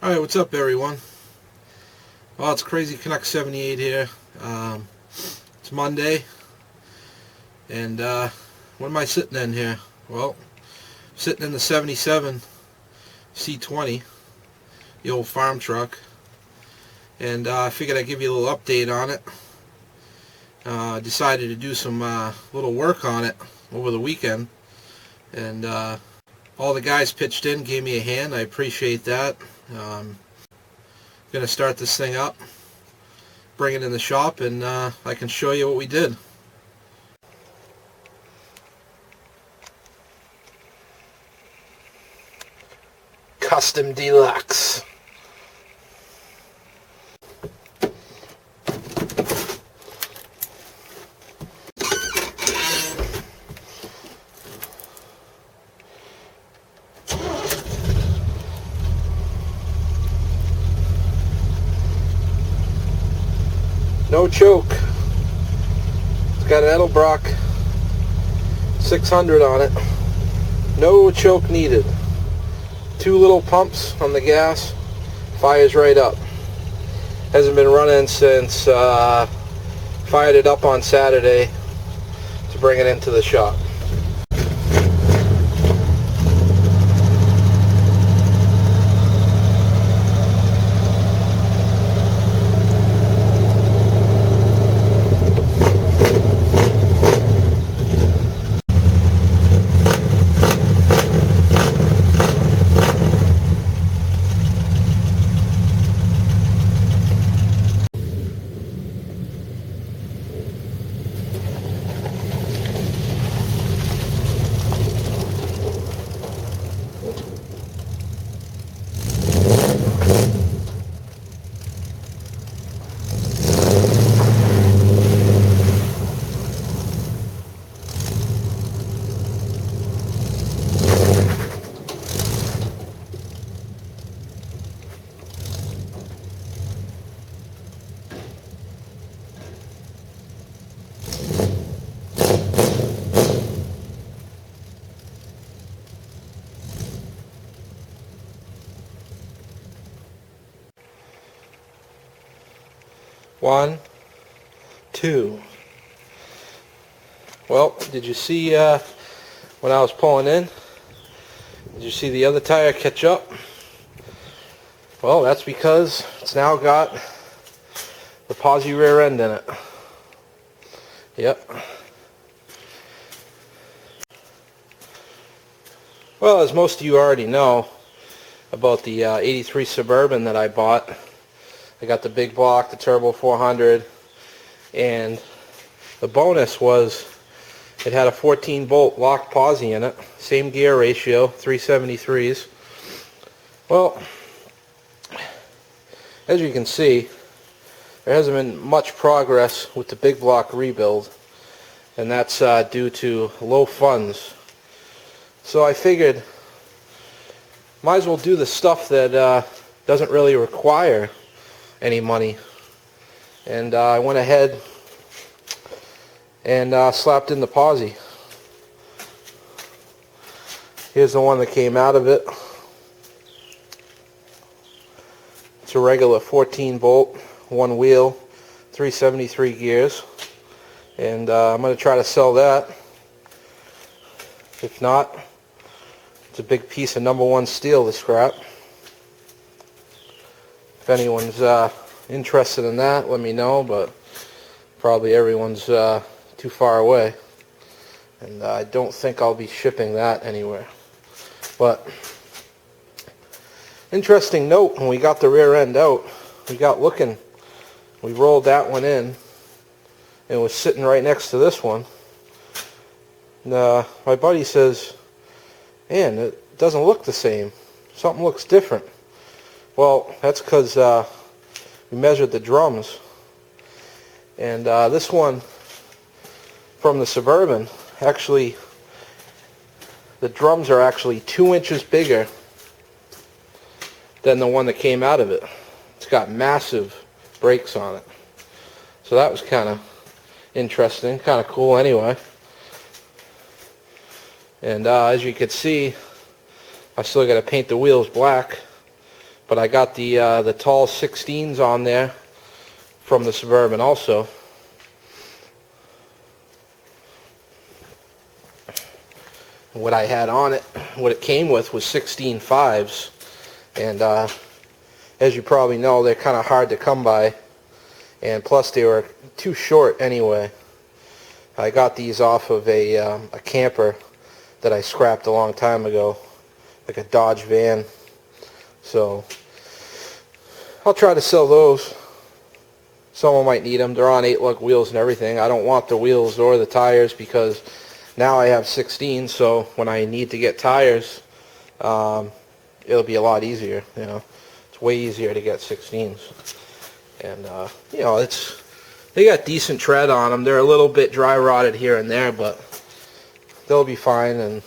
Alright, what's up everyone? Well, it's Crazy Canuck 78 here. It's Monday, and what am I sitting in here? Well, sitting in the 77 C-20, the old farm truck, and I figured I'd give you a little update on it. Decided to do some little work on it over the weekend, and all the guys pitched in, gave me a hand. I appreciate that. Gonna start this thing up, bring it in the shop, and I can show you what we did. Custom Deluxe. No choke. It's got an Edelbrock 600 on it. No choke needed. 2 little pumps on the gas. Fires right up. Hasn't been running since fired it up on Saturday to bring it into the shop. One, two. Well, did you see when I was pulling in? Did you see the other tire catch up? Well, that's because it's now got the posi rear end in it. Yep. Well, as most of you already know about the 83 Suburban that I bought, I got the big block, the Turbo 400, and the bonus was it had a 14 bolt lock posi in it, same gear ratio, 373s. Well, as you can see, there hasn't been much progress with the big block rebuild, and that's due to low funds. So I figured might as well do the stuff that doesn't really require any money, and I went ahead and slapped in the posi. Here's the one that came out of it. It's a regular 14 bolt, one wheel, 373 gears, and I'm going to try to sell that. If not, it's a big piece of #1 steel to scrap. If anyone's interested in that, let me know, but probably everyone's too far away, and I don't think I'll be shipping that anywhere. But interesting note, when we got the rear end out, we rolled that one in, and it was sitting right next to this one. And my buddy says, man, it doesn't look the same. Something looks different. Well, that's because we measured the drums, and this one from the Suburban, actually, the drums are actually 2 inches bigger than the one that came out of it. It's got massive brakes on it, so that was kind of interesting, kind of cool anyway. And as you can see, I still got to paint the wheels black, But I got the tall 16s on there from the Suburban also. What I had on it, what it came with was 16 5s, and as you probably know, they're kind of hard to come by, and plus they were too short anyway. I got these off of a camper that I scrapped a long time ago, like a Dodge van. So I'll try to sell those. Someone might need them. They're on 8-lug wheels and everything. I don't want the wheels or the tires because now I have 16, so when I need to get tires, it'll be a lot easier. You know, it's way easier to get 16s. And you know, they got decent tread on them. They're a little bit dry rotted here and there, but they'll be fine, and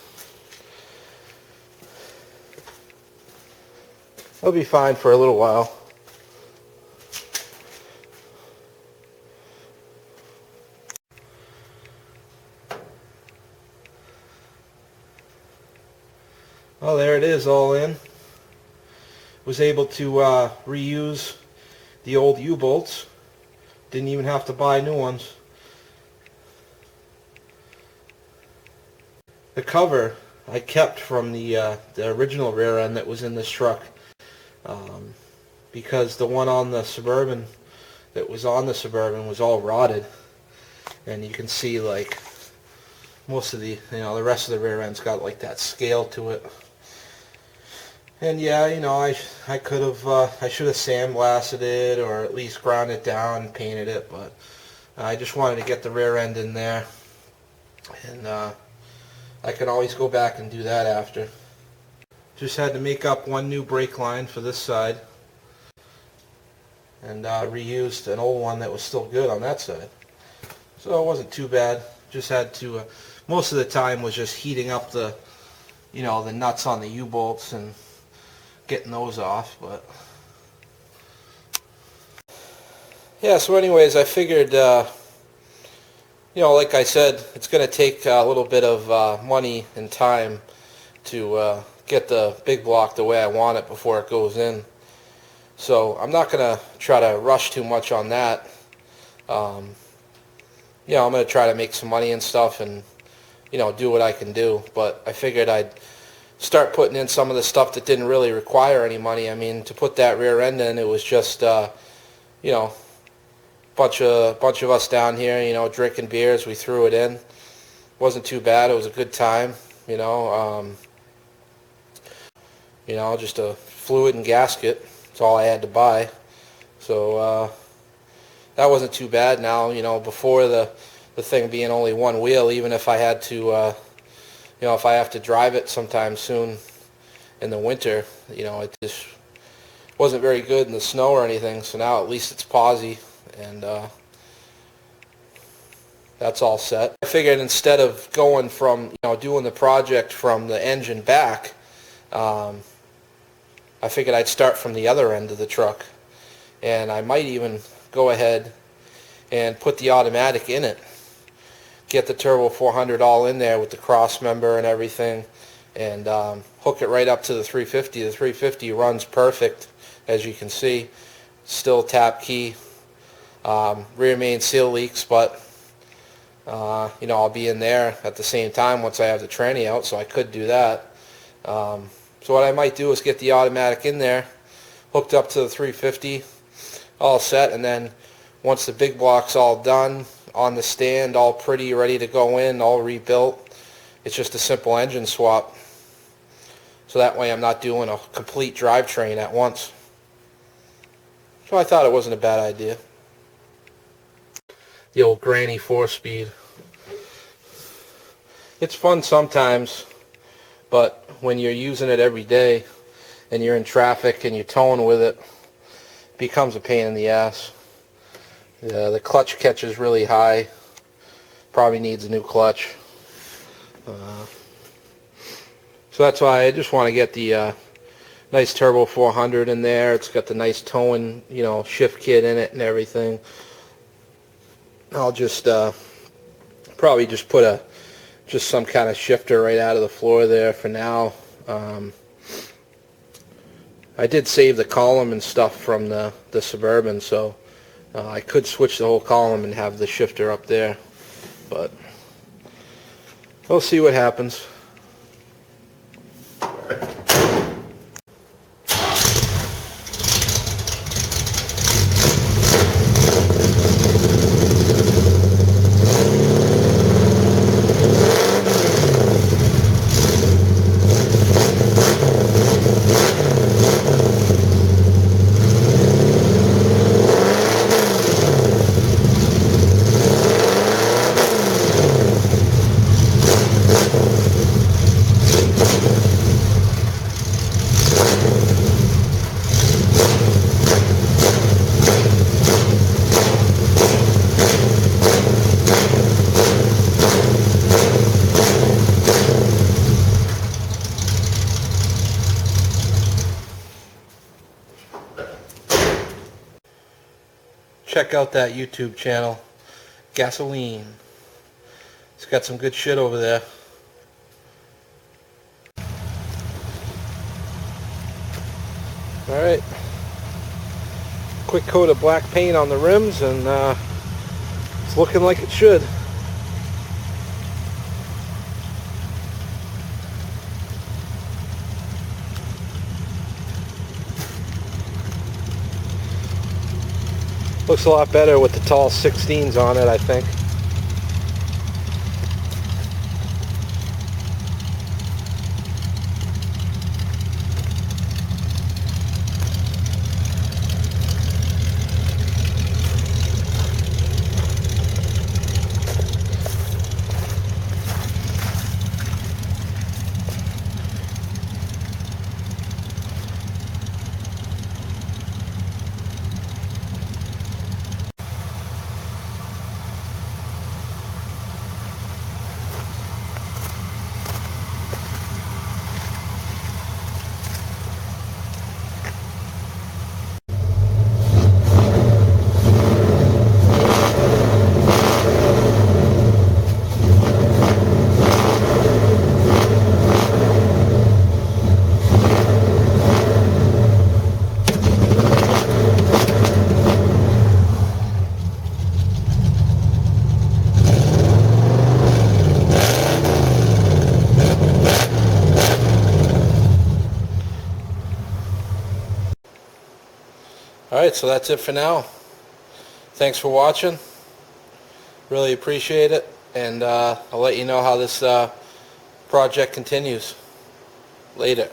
they'll be fine for a little while. Well, there it is, all in. Was able to reuse the old U-bolts. Didn't even have to buy new ones. The cover I kept from the original rear end that was in this truck, because the one on the Suburban that was on the Suburban was all rotted, and you can see like most of the the rest of the rear end's got like that scale to it. And yeah, you know, I could have I should have sandblasted it or at least ground it down and painted it, but I just wanted to get the rear end in there, and I can always go back and do that after. Just had to make up one new brake line for this side, and reused an old one that was still good on that side. So it wasn't too bad. Just had to, most of the time was just heating up the, the nuts on the U-bolts and getting those off, but yeah. So anyways, I figured, like I said, it's going to take a little bit of money and time to get the big block the way I want it before it goes in. So I'm not going to try to rush too much on that. I'm going to try to make some money and stuff and, do what I can do. But I figured I'd start putting in some of the stuff that didn't really require any money. I mean, to put that rear end in, it was just, bunch of us down here, drinking beers. We threw it in. Wasn't too bad. It was a good time, just a fluid and gasket. That's all I had to buy. So that wasn't too bad. Now, before the thing being only one wheel, even if I had to, if I have to drive it sometime soon in the winter, it just wasn't very good in the snow or anything. So now at least it's posi, and that's all set. I figured instead of going from, doing the project from the engine back, I figured I'd start from the other end of the truck, and I might even go ahead and put the automatic in it. Get the Turbo 400 all in there with the cross member and everything, and hook it right up to the 350. The 350 runs perfect, as you can see. Still tap key. Rear main seal leaks, but I'll be in there at the same time once I have the tranny out, so I could do that. So what I might do is get the automatic in there, hooked up to the 350, all set, and then once the big block's all done, on the stand, all pretty, ready to go in, all rebuilt, it's just a simple engine swap. So that way I'm not doing a complete drivetrain at once. So I thought it wasn't a bad idea. The old granny 4-speed. It's fun sometimes, but when you're using it every day and you're in traffic and you're towing with it, it becomes a pain in the ass. The clutch catches really high. Probably needs a new clutch. So that's why I just want to get the nice Turbo 400 in there. It's got the nice towing, shift kit in it and everything. I'll just probably just put just some kind of shifter right out of the floor there for now. I did save the column and stuff from the Suburban, so I could switch the whole column and have the shifter up there, but we'll see what happens. Check out that YouTube channel, Gasoline. It's got some good shit over there. Alright, quick coat of black paint on the rims, and it's looking like it should. Looks a lot better with the tall 16s on it, I think. Alright, so that's it for now. Thanks for watching. Really appreciate it. And I'll let you know how this project continues later.